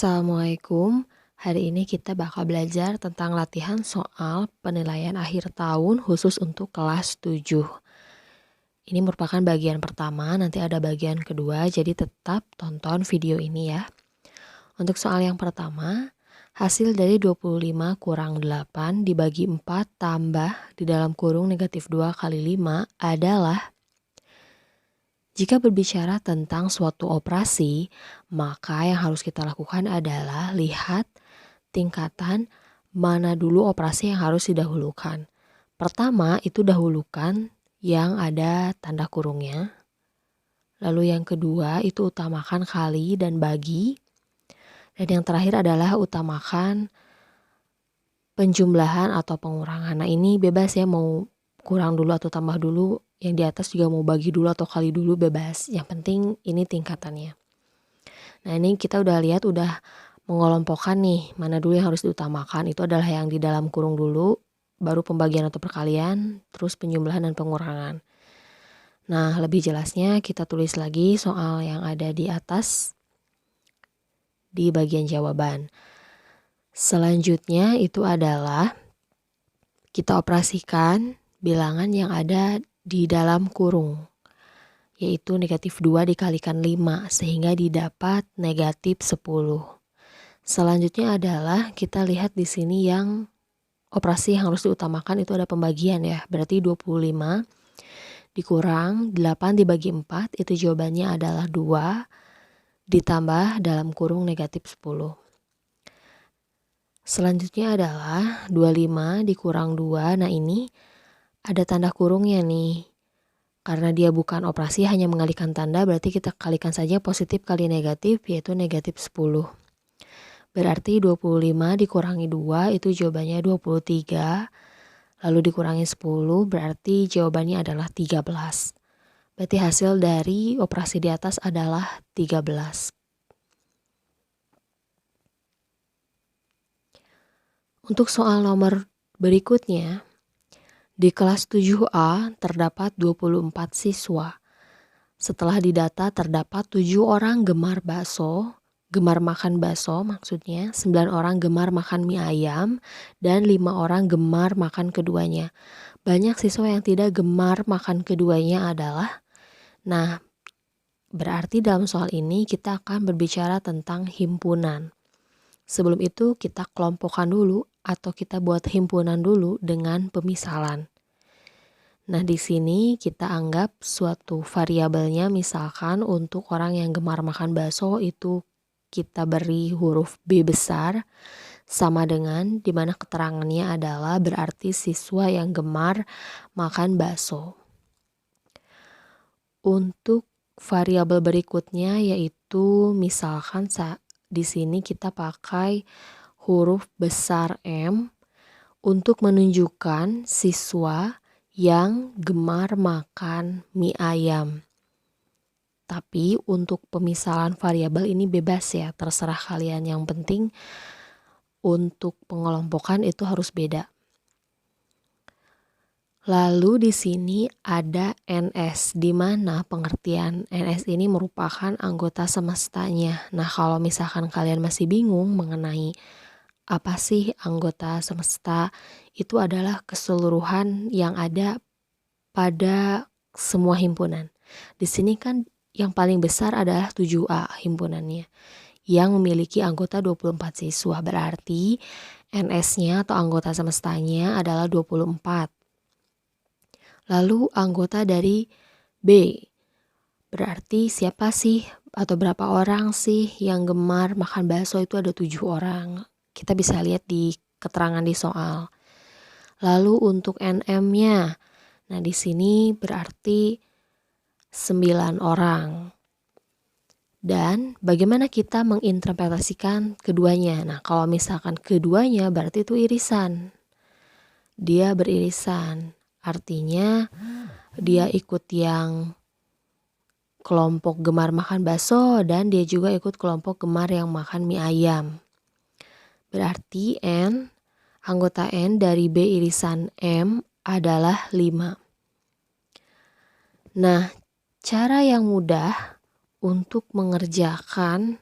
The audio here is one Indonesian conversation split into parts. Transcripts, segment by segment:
Assalamualaikum. Hari ini kita bakal belajar tentang latihan soal penilaian akhir tahun khusus untuk kelas 7. Ini merupakan bagian pertama, nanti ada bagian kedua, jadi tetap tonton video ini ya. Untuk soal yang pertama, hasil dari 25 kurang 8 dibagi 4 tambah di dalam kurung negatif 2 kali 5 adalah. Jika berbicara tentang suatu operasi, maka yang harus kita lakukan adalah lihat tingkatan mana dulu operasi yang harus didahulukan. Pertama itu dahulukan yang ada tanda kurungnya. Lalu yang kedua itu utamakan kali dan bagi. Dan yang terakhir adalah utamakan penjumlahan atau pengurangan. Nah ini bebas ya, mau kurang dulu atau tambah dulu. Yang di atas juga mau bagi dulu atau kali dulu bebas. Yang penting ini tingkatannya. Nah ini kita udah lihat, udah mengelompokkan nih mana dulu yang harus diutamakan. Itu adalah yang di dalam kurung dulu, baru pembagian atau perkalian, terus penjumlahan dan pengurangan. Nah lebih jelasnya kita tulis lagi soal yang ada di atas di bagian jawaban. Selanjutnya itu adalah kita operasikan bilangan yang ada di dalam kurung, yaitu negatif 2 dikalikan 5 sehingga didapat negatif 10. Selanjutnya adalah kita lihat di sini yang operasi yang harus diutamakan itu ada pembagian ya. Berarti 25 dikurang 8 dibagi 4 itu jawabannya adalah 2 ditambah dalam kurung negatif 10. Selanjutnya adalah 25 dikurang 2. Nah ini ada tanda kurungnya nih. Karena dia bukan operasi hanya mengalihkan tanda, berarti kita kalikan saja positif kali negatif, yaitu negatif 10. Berarti 25 dikurangi 2 itu jawabannya 23. Lalu dikurangi 10 berarti jawabannya adalah 13. Berarti hasil dari operasi di atas adalah 13. Untuk soal nomor berikutnya, di kelas 7A terdapat 24 siswa. Setelah didata terdapat 7 orang gemar makan bakso maksudnya, 9 orang gemar makan mie ayam, dan 5 orang gemar makan keduanya. Banyak siswa yang tidak gemar makan keduanya adalah, nah berarti dalam soal ini kita akan berbicara tentang himpunan. Sebelum itu kita kelompokkan dulu atau kita buat himpunan dulu dengan pemisalan. Nah di sini kita anggap suatu variabelnya, misalkan untuk orang yang gemar makan bakso itu kita beri huruf B besar sama dengan dimana keterangannya adalah berarti siswa yang gemar makan bakso. Untuk variabel berikutnya yaitu misalkan di sini kita pakai huruf besar M untuk menunjukkan siswa yang gemar makan mie ayam. Tapi untuk pemisalan variabel ini bebas ya, terserah kalian. Yang penting untuk pengelompokan itu harus beda. Lalu di sini ada NS, di mana pengertian NS ini merupakan anggota semestanya. Nah kalau misalkan kalian masih bingung mengenai apa sih anggota semesta, itu adalah keseluruhan yang ada pada semua himpunan. Di sini kan yang paling besar adalah 7A himpunannya yang memiliki anggota 24 siswa. Berarti NS-nya atau anggota semestanya adalah 24. Lalu anggota dari B, berarti siapa sih atau berapa orang sih yang gemar makan bakso, itu ada 7 orang. Kita bisa lihat di keterangan di soal. Lalu untuk NM-nya, nah di sini berarti 9 orang. Dan bagaimana kita menginterpretasikan keduanya? Nah kalau misalkan keduanya berarti itu irisan. Dia beririsan. Artinya dia ikut yang kelompok gemar makan bakso dan dia juga ikut kelompok gemar yang makan mie ayam. Berarti N, anggota N dari B irisan M adalah 5. Nah, cara yang mudah untuk mengerjakan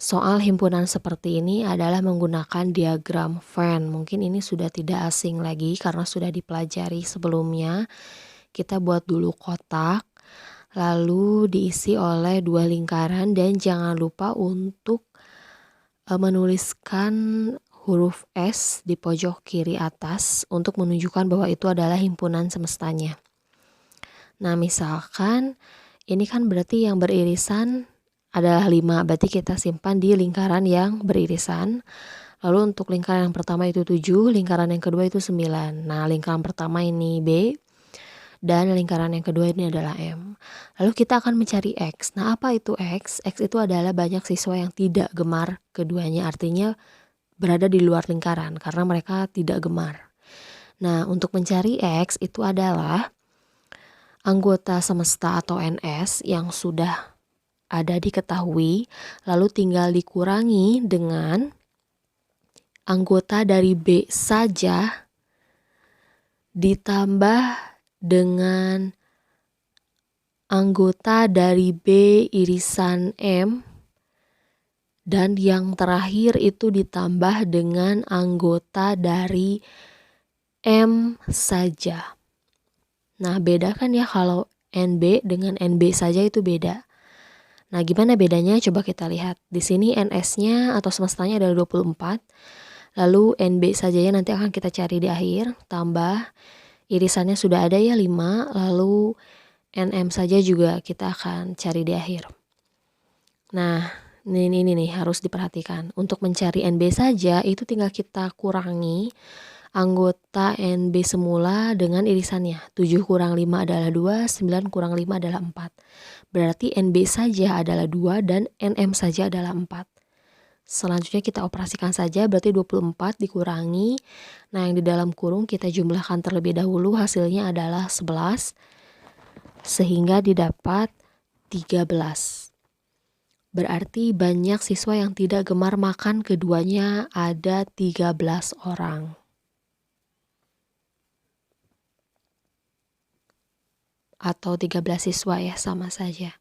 soal himpunan seperti ini adalah menggunakan diagram Venn. Mungkin ini sudah tidak asing lagi karena sudah dipelajari sebelumnya. Kita buat dulu kotak, lalu diisi oleh 2 lingkaran dan jangan lupa untuk menuliskan huruf S di pojok kiri atas untuk menunjukkan bahwa itu adalah himpunan semestanya. Nah, misalkan ini kan berarti yang beririsan adalah 5, berarti kita simpan di lingkaran yang beririsan. Lalu untuk lingkaran yang pertama itu 7, lingkaran yang kedua itu 9. Nah, lingkaran pertama ini B, dan lingkaran yang kedua ini adalah M. Lalu kita akan mencari X. Nah, apa itu X? X itu adalah banyak siswa yang tidak gemar keduanya, artinya berada di luar lingkaran karena mereka tidak gemar. Nah, untuk mencari X itu adalah anggota semesta atau NS yang sudah ada diketahui, lalu tinggal dikurangi dengan anggota dari B saja ditambah dengan anggota dari B irisan M, dan yang terakhir itu ditambah dengan anggota dari M saja. Nah, beda kan ya kalau NB dengan NB saja itu beda. Nah, gimana bedanya? Coba kita lihat. Di sini NS-nya atau semestanya adalah 24. Lalu NB sajanya nanti akan kita cari di akhir. Tambah irisannya sudah ada ya 5. Lalu NM saja juga kita akan cari di akhir. Nah, ini nih harus diperhatikan. Untuk mencari NB saja itu tinggal kita kurangi anggota NB semula dengan irisannya. 7 kurang 5 adalah 2, 9 kurang 5 adalah 4. Berarti NB saja adalah 2 dan NM saja adalah 4. Selanjutnya kita operasikan saja, berarti 24 dikurangi. Nah, yang di dalam kurung kita jumlahkan terlebih dahulu, hasilnya adalah 11. Sehingga didapat 13. Berarti banyak siswa yang tidak gemar makan keduanya ada 13 orang. Atau 13 siswa ya, sama saja.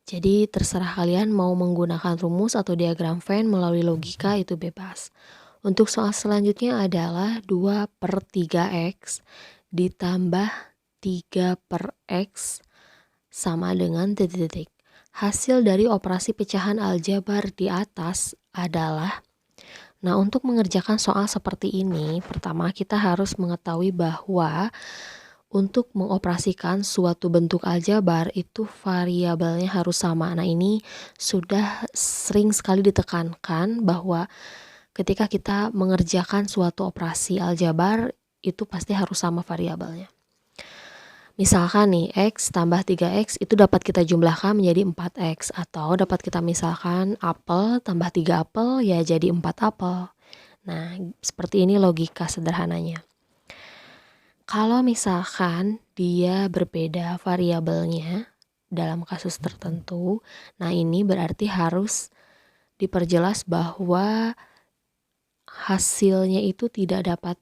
Jadi terserah kalian mau menggunakan rumus atau diagram Venn melalui logika, itu bebas. Untuk soal selanjutnya adalah 2/3x ditambah 3/x sama dengan titik-titik. Hasil dari operasi pecahan aljabar di atas adalah, nah, untuk mengerjakan soal seperti ini, pertama kita harus mengetahui bahwa untuk mengoperasikan suatu bentuk aljabar itu variabelnya harus sama. Nah, ini sudah sering sekali ditekankan bahwa ketika kita mengerjakan suatu operasi aljabar itu pasti harus sama variabelnya. Misalkan nih x tambah 3x itu dapat kita jumlahkan menjadi 4x, atau dapat kita misalkan apel tambah 3 apel ya jadi 4 apel. Nah, seperti ini logika sederhananya. Kalau misalkan dia berbeda variabelnya dalam kasus tertentu, nah ini berarti harus diperjelas bahwa hasilnya itu tidak dapat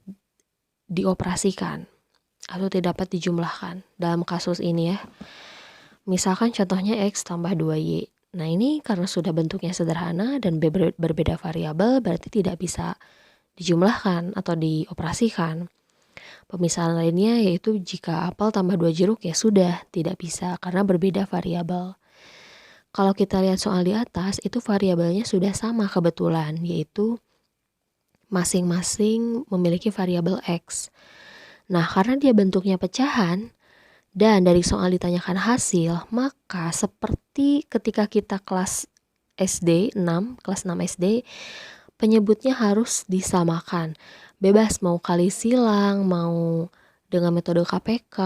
dioperasikan atau tidak dapat dijumlahkan dalam kasus ini ya. Misalkan contohnya x tambah 2y. Nah, ini karena sudah bentuknya sederhana dan berbeda variabel, berarti tidak bisa dijumlahkan atau dioperasikan. Pemisahan lainnya yaitu jika apel tambah 2 jeruk ya sudah tidak bisa karena berbeda variabel. Kalau kita lihat soal di atas itu variabelnya sudah sama kebetulan, yaitu masing-masing memiliki variabel x. Nah, karena dia bentuknya pecahan dan dari soal ditanyakan hasil, maka seperti ketika kita kelas SD 6, kelas 6 SD, penyebutnya harus disamakan. Bebas mau kali silang, mau dengan metode KPK,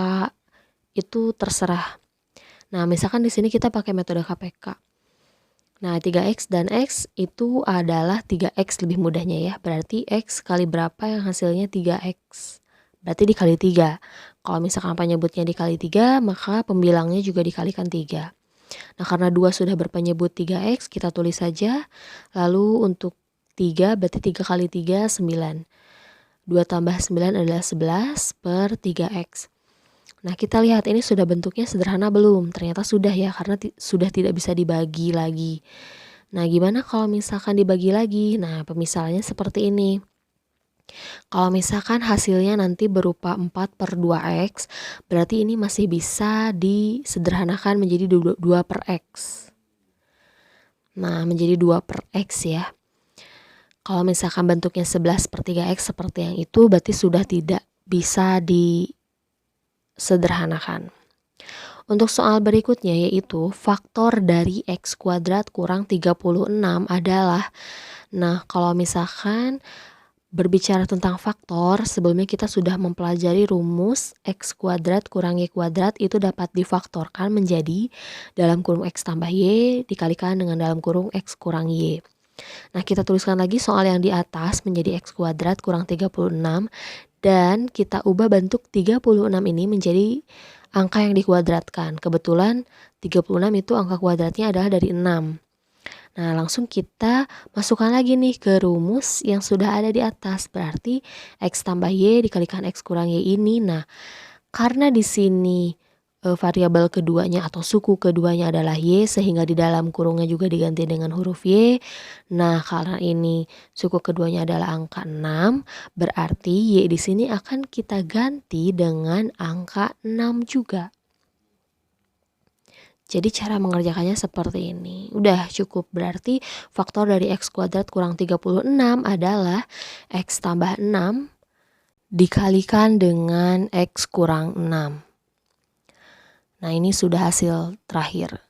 itu terserah. Nah, misalkan di sini kita pakai metode KPK. Nah, 3x dan x itu adalah 3x lebih mudahnya ya. Berarti x kali berapa yang hasilnya 3x. Berarti dikali 3. Kalau misalkan penyebutnya dikali 3, maka pembilangnya juga dikalikan 3. Nah, karena 2 sudah berpenyebut 3x, kita tulis saja. Lalu untuk 3 berarti 3 kali 3, 9. 2 tambah 9 adalah 11/3x. Nah, kita lihat ini sudah bentuknya sederhana belum? Ternyata sudah ya, karena sudah tidak bisa dibagi lagi. Nah, gimana kalau misalkan dibagi lagi? Nah, pemisahannya seperti ini. Kalau misalkan hasilnya nanti berupa 4/2x, berarti ini masih bisa disederhanakan menjadi 2/x. Nah, menjadi 2/x ya. Kalau misalkan bentuknya 11/3x seperti yang itu, berarti sudah tidak bisa disederhanakan. Untuk soal berikutnya yaitu faktor dari x kuadrat kurang 36 adalah, nah kalau misalkan berbicara tentang faktor, sebelumnya kita sudah mempelajari rumus x kuadrat kurang y kuadrat itu dapat difaktorkan menjadi dalam kurung x tambah y dikalikan dengan dalam kurung x kurang y. Nah, kita tuliskan lagi soal yang di atas menjadi x kuadrat kurang 36 dan kita ubah bentuk 36 ini menjadi angka yang dikuadratkan. Kebetulan 36 itu angka kuadratnya adalah dari 6. Nah, langsung kita masukkan lagi nih ke rumus yang sudah ada di atas. Berarti x tambah y dikalikan x kurang y ini. Nah, karena di sini variabel keduanya atau suku keduanya adalah y, sehingga di dalam kurungnya juga diganti dengan huruf y. Nah, karena ini suku keduanya adalah angka 6, berarti y di sini akan kita ganti dengan angka 6 juga. Jadi cara mengerjakannya seperti ini. Udah cukup, berarti faktor dari x kuadrat kurang 36 adalah x tambah 6 dikalikan dengan x kurang 6. Nah, ini sudah hasil terakhir.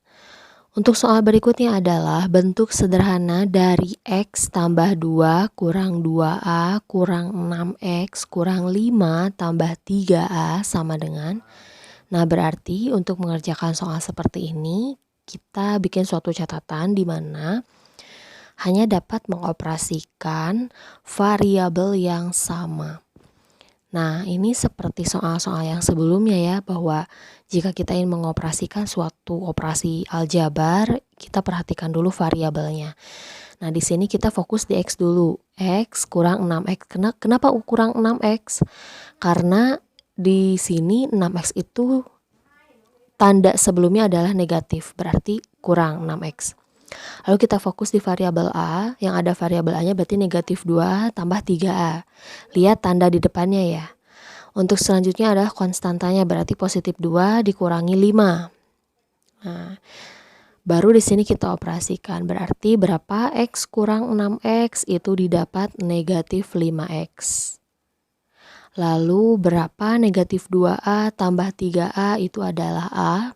Untuk soal berikutnya adalah bentuk sederhana dari x tambah 2 kurang 2a kurang 6x kurang 5 tambah 3a sama dengan. Nah, berarti untuk mengerjakan soal seperti ini, kita bikin suatu catatan di mana hanya dapat mengoperasikan variabel yang sama. Nah, ini seperti soal-soal yang sebelumnya ya, bahwa jika kita ingin mengoperasikan suatu operasi aljabar, kita perhatikan dulu variabelnya. Nah, di sini kita fokus di x dulu. X kurang 6x. Kenapa kurang 6x? Karena di sini 6x itu tanda sebelumnya adalah negatif, berarti kurang 6x. Lalu kita fokus di variabel A, yang ada variabel A-nya berarti negatif 2 tambah 3A. Lihat tanda di depannya ya. Untuk selanjutnya adalah konstantanya, berarti positif 2 dikurangi 5. Nah, baru di sini kita operasikan, berarti berapa x kurang 6x itu didapat negatif 5x. Lalu berapa negatif 2A tambah 3A itu adalah A,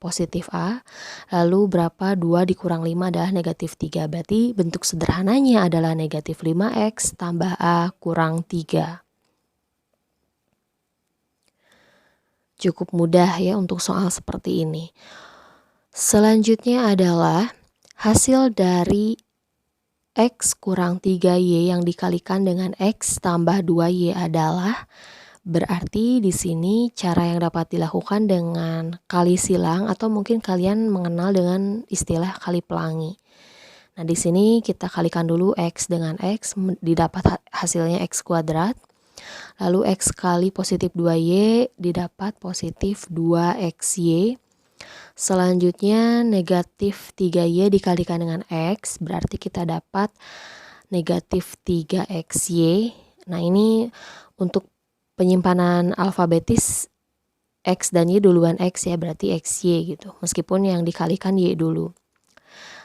positif A. Lalu berapa 2 dikurang 5 adalah negatif 3. Berarti bentuk sederhananya adalah negatif 5x tambah A kurang 3. Cukup mudah ya untuk soal seperti ini. Selanjutnya adalah hasil dari x kurang 3y yang dikalikan dengan x tambah 2y adalah, berarti di sini cara yang dapat dilakukan dengan kali silang atau mungkin kalian mengenal dengan istilah kali pelangi. Nah, di sini kita kalikan dulu x dengan x, didapat hasilnya x kuadrat. Lalu x kali positif 2y didapat positif 2xy. Selanjutnya negatif 3y dikalikan dengan x, berarti kita dapat negatif 3xy. Nah, ini untuk penyimpanan alfabetis x dan y duluan x ya, berarti xy gitu. Meskipun yang dikalikan y dulu.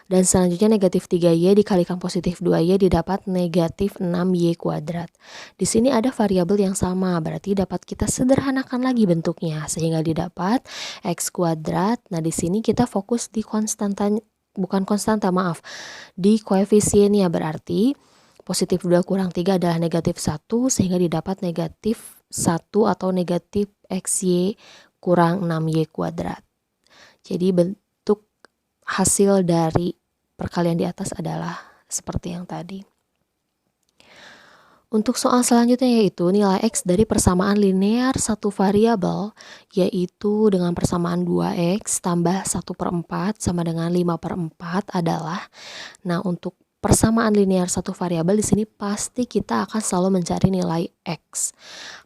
Dan selanjutnya negatif 3y dikalikan positif 2y didapat negatif 6y kuadrat. Di sini ada variabel yang sama, berarti dapat kita sederhanakan lagi bentuknya sehingga didapat x kuadrat. Nah, di sini kita fokus di di koefisiennya, berarti positif 2 kurang 3 adalah negatif 1 sehingga didapat negatif 1 atau negatif xy kurang 6y kuadrat. Jadi bentuk hasil dari perkalian di atas adalah seperti yang tadi. Untuk soal selanjutnya yaitu nilai x dari persamaan linear satu variabel, yaitu dengan persamaan 2x tambah 1/4 sama dengan 5/4 adalah, nah untuk persamaan linear satu variabel di sini pasti kita akan selalu mencari nilai x.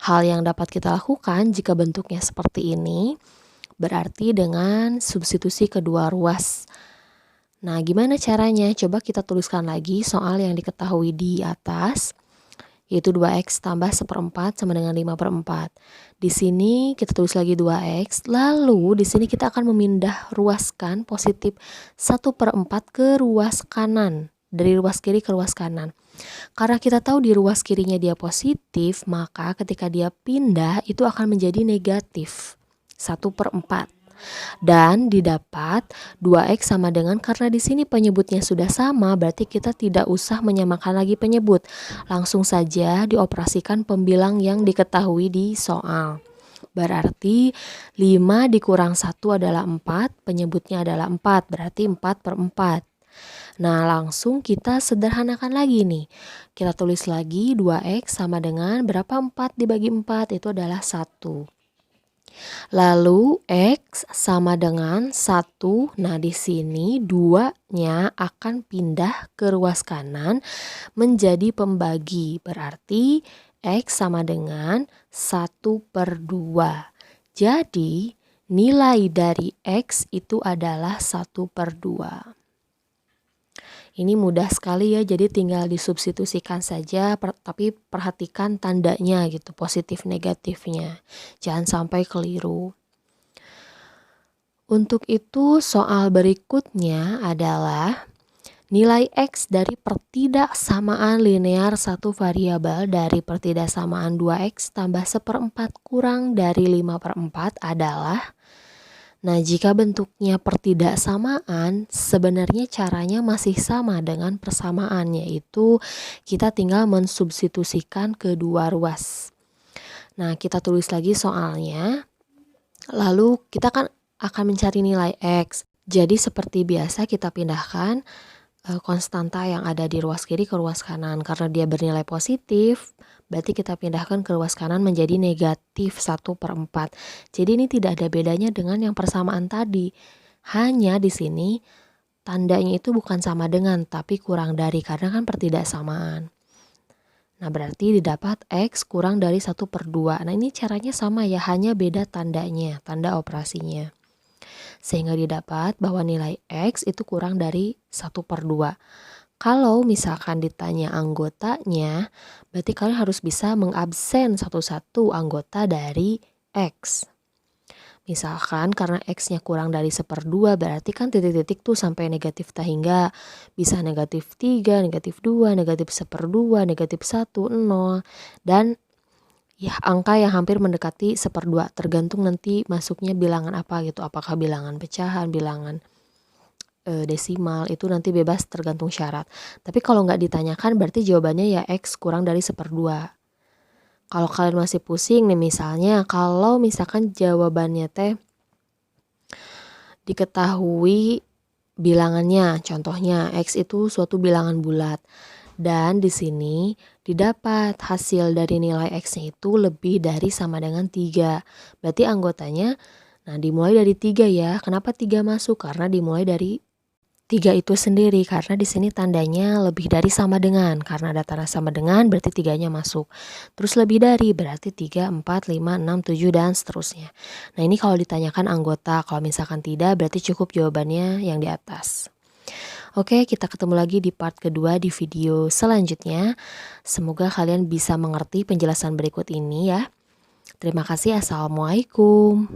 Hal yang dapat kita lakukan jika bentuknya seperti ini, berarti dengan substitusi kedua ruas. Nah, gimana caranya? Coba kita tuliskan lagi soal yang diketahui di atas, yaitu 2x tambah 1/4 sama dengan 5/4. Di sini kita tulis lagi 2x, lalu di sini kita akan memindah ruaskan positif 1/4 ke ruas kanan, dari ruas kiri ke ruas kanan. Karena kita tahu di ruas kirinya dia positif, maka ketika dia pindah itu akan menjadi negatif 1/4. Dan didapat 2x sama dengan, karena di sini penyebutnya sudah sama, berarti kita tidak usah menyamakan lagi penyebut. Langsung saja dioperasikan pembilang yang diketahui di soal. Berarti 5 dikurang 1 adalah 4, penyebutnya adalah 4, berarti 4/4. Nah, langsung kita sederhanakan lagi nih. Kita tulis lagi 2x sama dengan berapa 4 dibagi 4, itu adalah 1. Lalu X sama dengan 1. Nah, di sini 2-nya akan pindah ke ruas kanan menjadi pembagi. Berarti X sama dengan 1/2. Jadi, nilai dari X itu adalah 1/2. Ini mudah sekali ya, jadi tinggal disubstitusikan saja, tapi perhatikan tandanya gitu, positif negatifnya. Jangan sampai keliru. Untuk itu soal berikutnya adalah nilai X dari pertidaksamaan linear satu variabel dari pertidaksamaan 2x tambah 1/4 kurang dari 5/4 adalah. Nah, jika bentuknya pertidaksamaan, sebenarnya caranya masih sama dengan persamaan, yaitu kita tinggal mensubstitusikan kedua ruas. Nah, kita tulis lagi soalnya. Lalu kita akan mencari nilai X. Jadi seperti biasa kita pindahkan konstanta yang ada di ruas kiri ke ruas kanan. Karena dia bernilai positif, berarti kita pindahkan ke ruas kanan menjadi negatif 1/4. Jadi ini tidak ada bedanya dengan yang persamaan tadi. Hanya di sini tandanya itu bukan sama dengan, tapi kurang dari, karena kan pertidaksamaan. Nah, berarti didapat X kurang dari 1/2. Nah, ini caranya sama ya, hanya beda tandanya, tanda operasinya. Sehingga didapat bahwa nilai X itu kurang dari 1/2. Kalau misalkan ditanya anggotanya, berarti kalian harus bisa mengabsen satu-satu anggota dari X. Misalkan karena X-nya kurang dari 1/2, berarti kan titik-titik tuh sampai negatif hingga bisa negatif 3, negatif 2, negatif 1/2, negatif 1, 0, dan ya angka yang hampir mendekati 1/2, tergantung nanti masuknya bilangan apa gitu, apakah bilangan pecahan, bilangan desimal, itu nanti bebas tergantung syarat. Tapi kalau nggak ditanyakan berarti jawabannya ya X kurang dari 1/2. Kalau kalian masih pusing nih, misalnya kalau misalkan jawabannya teh diketahui bilangannya, contohnya X itu suatu bilangan bulat, dan di sini didapat hasil dari nilai X-nya itu lebih dari sama dengan 3. Berarti anggotanya, nah dimulai dari 3 ya. Kenapa 3 masuk? Karena dimulai dari 3 itu sendiri, karena di sini tandanya lebih dari sama dengan. Karena ada tanda sama dengan berarti 3-nya masuk. Terus lebih dari berarti 3, 4, 5, 6, 7 dan seterusnya. Nah, ini kalau ditanyakan anggota, kalau misalkan tidak berarti cukup jawabannya yang di atas. Oke, kita ketemu lagi di part kedua di video selanjutnya. Semoga kalian bisa mengerti penjelasan berikut ini ya. Terima kasih. Assalamualaikum.